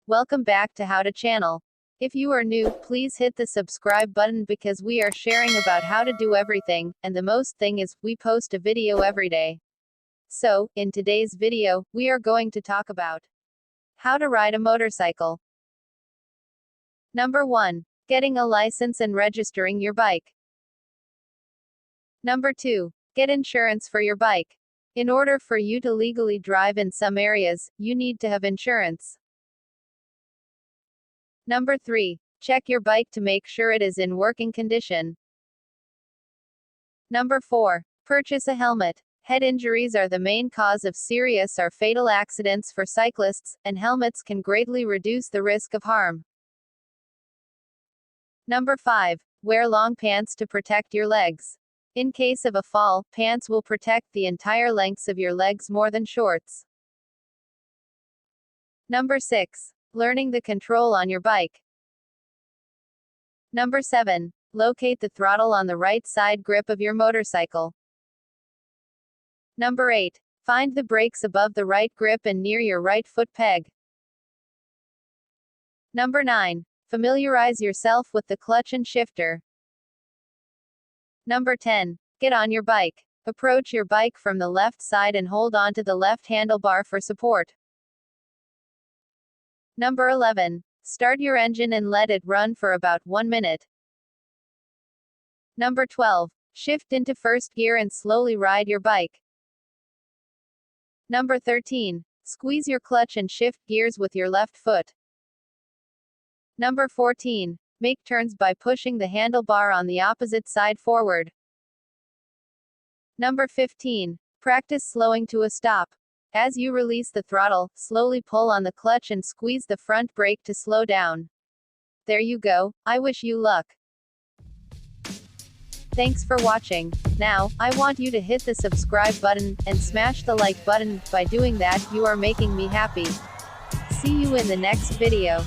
Welcome back to How to Channel. If you are new, please hit the subscribe button because we are sharing about how to do everything, and the most thing is, we post a video every day. So, in today's video, we are going to talk about how to ride a motorcycle. Number 1. Getting a license and registering your bike. Number 2. Get insurance for your bike. In order for you to legally drive in some areas, you need to have insurance. Number 3. Check your bike to make sure it is in working condition. Number 4. Purchase a helmet. Head injuries are the main cause of serious or fatal accidents for cyclists, and helmets can greatly reduce the risk of harm. Number 5. Wear long pants to protect your legs. In case of a fall, pants will protect the entire lengths of your legs more than shorts. Number 6. Learning the control on your bike. Number 7. Locate the throttle on the right side grip of your motorcycle. Number 8. Find the brakes above the right grip and near your right foot peg. Number 9. Familiarize yourself with the clutch and shifter. Number 10. Get on your bike. Approach your bike from the left side and hold on to the left handlebar for support. Number 11. Start your engine and let it run for about 1 minute. Number 12. Shift into first gear and slowly ride your bike. Number 13. Squeeze your clutch and shift gears with your left foot. Number 14. Make turns by pushing the handlebar on the opposite side forward. Number 15. Practice slowing to a stop. As you release the throttle, slowly pull on the clutch and squeeze the front brake to slow down. There you go. I wish you luck. Thanks for watching. Now, I want you to hit the subscribe button, and smash the like button. By doing that, you are making me happy. See you in the next video.